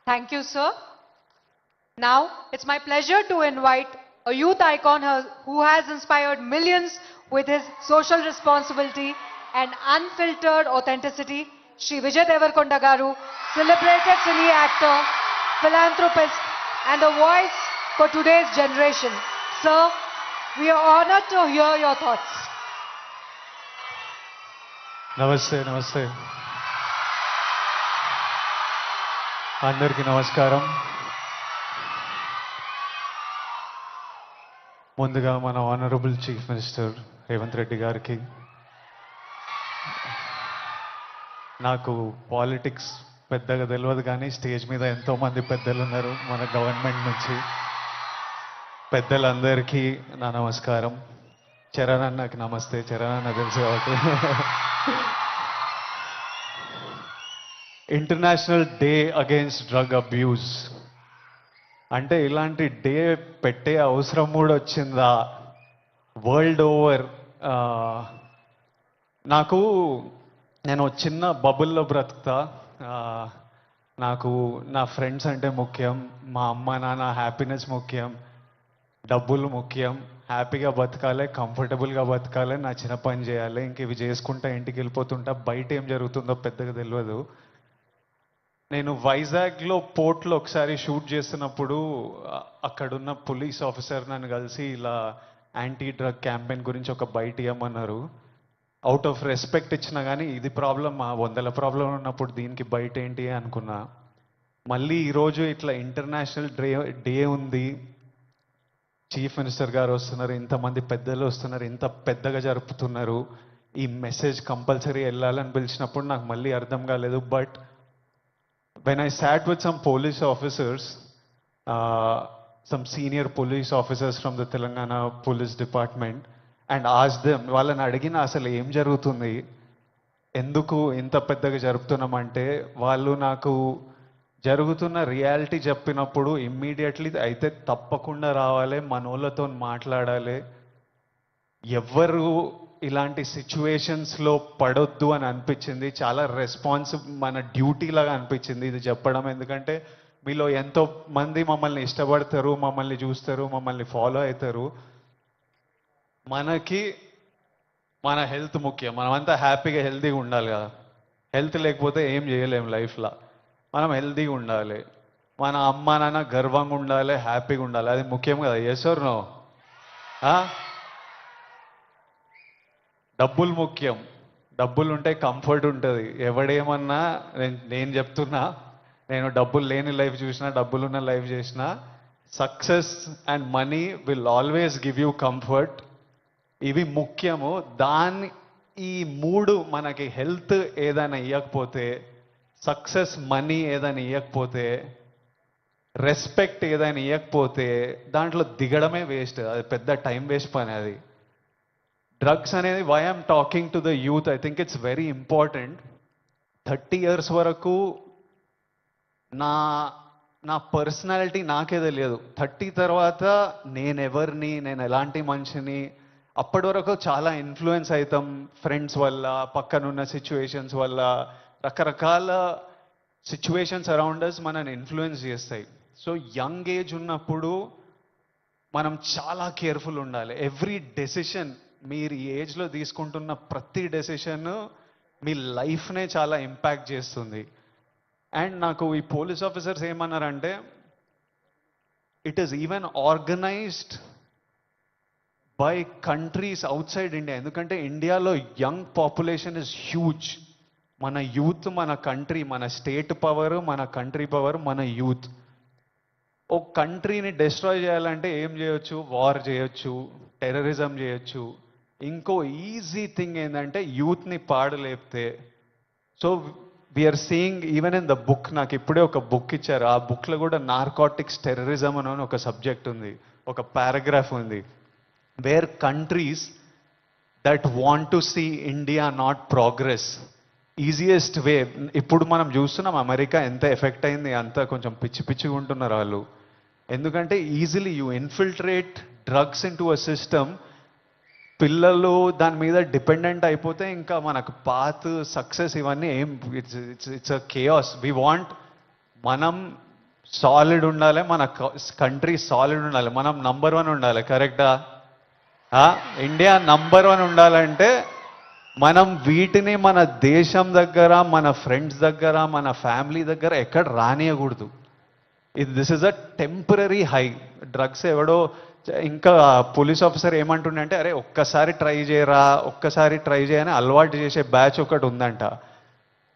Thank you, sir. Now, it's my pleasure to invite a youth icon who has inspired millions with his social responsibility and unfiltered authenticity, Shri Vijay Devarkonda Garu, celebrated cine actor, philanthropist, and a voice for today's generation. Sir, we are honored to hear your thoughts. నమస్తే నమస్తే అందరికీ నమస్కారం. ముందుగా మన honourable chief minister Revanth Reddy గారికి, నాకు politics పెద్దగా తెలియదు కానీ స్టేజ్ మీద ఎంతోమంది పెద్దలు ఉన్నారు మన గవర్నమెంట్ నుంచి. పెద్దలందరికీ నా నమస్కారం. చరణ్ అన్నకి నమస్తే. చరణ్ అన్న తెలుసు కాబట్టి. International day against drug abuse అంటే ఇలాంటి డే పెట్టే అవసరం కూడా వచ్చిందా వరల్డ్ ఓవర్? నేను చిన్న బబుల్లో బ్రతుకుతా. నాకు నా ఫ్రెండ్స్ అంటే ముఖ్యం, మా అమ్మ నాన్న హ్యాపీనెస్ ముఖ్యం, డబ్బులు ముఖ్యం, హ్యాపీగా బతకాలి, కంఫర్టబుల్గా బతకాలి, నా చిన్న పని చేయాలి, ఇంక ఇవి చేసుకుంటా ఇంటికి వెళ్ళిపోతుంటా. బయట ఏం జరుగుతుందో పెద్దగా తెలియదు. నేను వైజాగ్లో పోర్ట్లో ఒకసారి షూట్ చేస్తున్నప్పుడు అక్కడున్న పోలీస్ ఆఫీసర్ నన్ను కలిసి ఇలా యాంటీ డ్రగ్ క్యాంపెయిన్ గురించి ఒక బయట ఇవ్వమన్నారు. అవుట్ ఆఫ్ రెస్పెక్ట్ ఇచ్చినా కానీ ఇది ప్రాబ్లం, 100 ప్రాబ్లం ఉన్నప్పుడు దీనికి బయట ఏంటి అనుకున్నా. మళ్ళీ ఈరోజు ఇట్లా ఇంటర్నేషనల్ డే ఉంది, చీఫ్ మినిస్టర్ గారు వస్తున్నారు, ఇంతమంది పెద్దలు వస్తున్నారు, ఇంత పెద్దగా జరుపుతున్నారు, ఈ మెసేజ్ కంపల్సరీ వెళ్ళాలని పిలిచినప్పుడు నాకు మళ్ళీ అర్థం కాలేదు. But when I sat with some police officers, some senior police officers from the Telangana Police Department, and asked them, వాళ్ళని అడిగిన అసలు ఏం జరుగుతుంది, ఎందుకు ఇంత పెద్దగా జరుపుతున్నామంటే, వాళ్ళు నాకు జరుగుతున్న రియాలిటీ చెప్పినప్పుడు ఇమ్మీడియట్లీ అయితే తప్పకుండా రావాలి, మనోళ్ళతో మాట్లాడాలి, ఎవ్వరు ఇలాంటి సిచ్యువేషన్స్లో పడొద్దు అని అనిపించింది. చాలా మన డ్యూటీ లాగా అనిపించింది ఇది చెప్పడం. ఎందుకంటే మీలో ఎంతో మంది మమ్మల్ని ఇష్టపడతారు, మమ్మల్ని చూస్తారు, మమ్మల్ని ఫాలో అవుతారు. మనకి మన హెల్త్ ముఖ్యం. మనమంతా హ్యాపీగా హెల్తీగా ఉండాలి కదా. హెల్త్ లేకపోతే ఏం చేయలేము లైఫ్లో. మనం హెల్తీగా ఉండాలి, మన అమ్మ నాన్న గర్వంగా ఉండాలి, హ్యాపీగా ఉండాలి. అది ముఖ్యం కదా. Yes or no? డబ్బులు ముఖ్యం. డబ్బులు ఉంటే కంఫర్ట్ ఉంటుంది. ఎవడేమన్నా నేను చెప్తున్నా, నేను డబ్బులు లేని లైఫ్ చూసినా, డబ్బులున్న లైఫ్ చేసినా, success and money will always give you comfort. ఇవి ముఖ్యము. ఈ 3 మనకి హెల్త్ ఏదైనా ఇవ్వకపోతే, సక్సెస్ మనీ ఏదైనా ఇవ్వకపోతే, రెస్పెక్ట్ ఏదైనా ఇవ్వకపోతే దాంట్లో దిగడమే వేస్ట్. అది పెద్ద టైం వేస్ట్ పని. అది డ్రగ్స్ అనేది, why I'm talking to the youth, I think it's very important. 30 years వరకు నా పర్సనాలిటీ నాకే తెలియదు. 30 తర్వాత నేనెవరిని, నేను ఎలాంటి మనిషిని, అప్పటి వరకు చాలా ఇన్ఫ్లుయెన్స్ అవుతాం ఫ్రెండ్స్ వల్ల, పక్కనున్న సిచ్యువేషన్స్ వల్ల. రకరకాల సిచ్యువేషన్స్ అరౌండ్ అస్ మనని ఇన్ఫ్లుయెన్స్ చేస్తాయి. సో యంగ్ ఏజ్ ఉన్నప్పుడు మనం చాలా కేర్ఫుల్ ఉండాలి. ఎవ్రీ డెసిషన్, మీరు ఈ ఏజ్లో తీసుకుంటున్న ప్రతి డెసిషన్ మీ లైఫ్నే చాలా ఇంపాక్ట్ చేస్తుంది. అండ్ నాకు ఈ పోలీస్ ఆఫీసర్స్ ఏమన్నారంటే, it is even organised by countries out side India. ఎందుకంటే ఇండియాలో యంగ్ పాపులేషన్ ఇస్ హ్యూజ్. మన యూత్, మన కంట్రీ, మన స్టేట్ పవర్, మన కంట్రీ పవర్, మన యూత్. ఒక కంట్రీని డిస్ట్రాయ్ చేయాలంటే ఏం చేయొచ్చు? వార్ చేయొచ్చు, టెర్రరిజం చేయొచ్చు. ఇంకో ఈజీ థింగ్ ఏంటంటే యూత్ని పాడలేపితే. So we are seeing even in the book, నాకు ఇప్పుడే ఒక బుక్ ఇచ్చారు. ఆ బుక్లో కూడా నార్కోటిక్స్ టెర్రరిజం అని ఒక సబ్జెక్ట్ ఉంది, ఒక పారాగ్రాఫ్ ఉంది. Where countries that want to see India not progress, easiest way. ఇప్పుడు మనం చూస్తున్నాం అమెరికా ఎంత ఎఫెక్ట్ అయింది, అంతా కొంచెం పిచ్చిగా ఉంటున్నారు వాళ్ళు. ఎందుకంటే easily you infiltrate drugs in to a system. పిల్లలు దాని మీద డిపెండెంట్ అయిపోతే ఇంకా మనకు పాత్, సక్సెస్ ఇవన్నీ ఏం, it's a chaos. We want మనం సాలిడ్ ఉండాలి, మన కంట్రీ సాలిడ్ ఉండాలి, మనం #1 ఉండాలి. కరెక్టా? ఇండియా #1 ఉండాలంటే మనం వీటిని మన దేశం దగ్గర, మన ఫ్రెండ్స్ దగ్గర, మన ఫ్యామిలీ దగ్గర ఎక్కడ రానియకూడదు. This is a temporary high. Drugs ఎవడో ఇంకా పోలీస్ ఆఫీసర్ ఏమంటుండే అంటే, అరే ఒక్కసారి ట్రై చేయరా, ఒక్కసారి ట్రై చేయని అలవాటు చేసే బ్యాచ్ ఒకటి ఉందంట.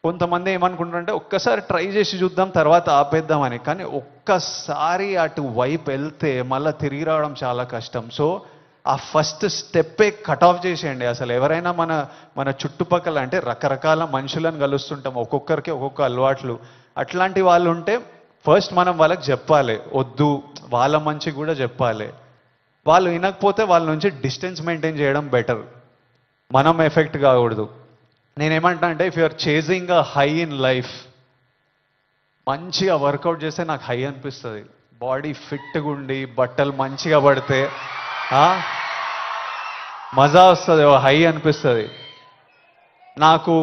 కొంతమంది ఏమనుకుంటారంటే ఒక్కసారి ట్రై చేసి చూద్దాం తర్వాత ఆపేద్దామని. కానీ ఒక్కసారి అటు వైపు వెళ్తే మళ్ళీ తిరిగి రావడం చాలా కష్టం. సో ఆ ఫస్ట్ స్టెప్పే కట్ ఆఫ్ చేసేయండి. అసలు ఎవరైనా మన చుట్టుపక్కల అంటే రకరకాల మనుషులను కలుస్తుంటాం, ఒక్కొక్కరికి ఒక్కొక్క అలవాట్లు. అట్లాంటి వాళ్ళు ఉంటే ఫస్ట్ మనం వాళ్ళకి చెప్పాలి, వద్దు, వాళ్ళ మంచి కూడా చెప్పాలి. వాళ్ళు వినకపోతే వాళ్ళ నుంచి డిస్టెన్స్ మెయింటైన్ చేయడం బెటర్, మనం ఎఫెక్ట్ కాకూడదు. నేనేమంటా అంటే, if you're chasing a high in life, మంచిగా వర్కౌట్ చేస్తే నాకు హై అనిపిస్తుంది. బాడీ ఫిట్గా ఉండి బట్టలు మంచిగా పడితే మజా వస్తుంది, ఓ హై అనిపిస్తుంది. నాకు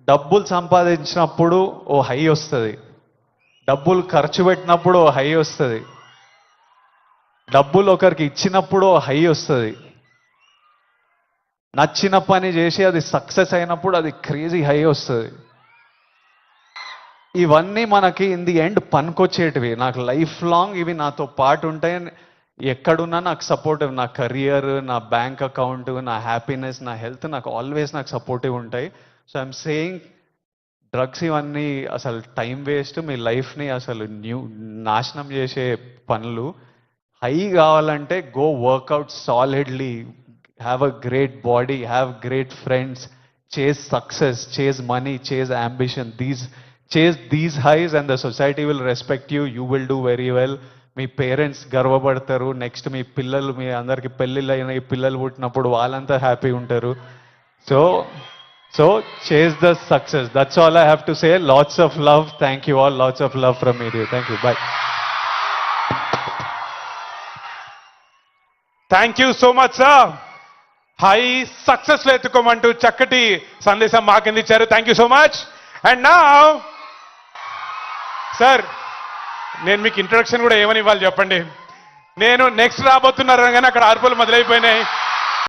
డబ్బులు సంపాదించినప్పుడు ఓ హై వస్తుంది, డబ్బులు ఖర్చు పెట్టినప్పుడు ఓ హై వస్తుంది, డబ్బులు ఒకరికి ఇచ్చినప్పుడు ఓ హై వస్తుంది, నచ్చిన పని చేసి అది సక్సెస్ అయినప్పుడు అది క్రేజీ హై వస్తుంది. ఇవన్నీ మనకి ఇన్ ది ఎండ్ పనికొచ్చేటివి. నాకు లైఫ్ లాంగ్ ఇవి నాతో పాటు ఉంటాయి. ఎక్కడున్నా నాకు సపోర్టివ్, నా కెరియర్, నా బ్యాంక్ అకౌంట్, నా హ్యాపీనెస్, నా హెల్త్ నాకు ఆల్వేస్ నాకు సపోర్టివ్ ఉంటాయి. సో ఐఎమ్ సేయింగ్, డ్రగ్స్ ఇవన్నీ అసలు టైం వేస్ట్, మీ లైఫ్ని అసలు నాశనం చేసే పనులు. హై కావాలంటే go work out solidly, have a great body, have great friends, chase success, chase money, chase ambition. Chase these highs and the society will respect you. You will do very well. మీ parents గర్వపడతారు. Next మీ పిల్లలు, మీ అందరికి పెళ్ళిళ్ళు అయిన ఈ పిల్లలు పుట్టినప్పుడు వాళ్ళంతా హ్యాపీ ఉంటారు. So chase the success. That's all I have to say. Lots of love. Thank you all. Lots of love from me. Thank you. Bye. Thank you so much sir. High success లో ఎత్తుకోమంటూ చక్కటి సందేశం మాకు అందించారు. Thank you so much. And నా sir, నేను మీకు introduction కూడా ఏమని ఇవ్వాలి చెప్పండి. నేను నెక్స్ట్ రాబోతున్నారు కానీ అక్కడ అరుపులు మొదలైపోయినాయి.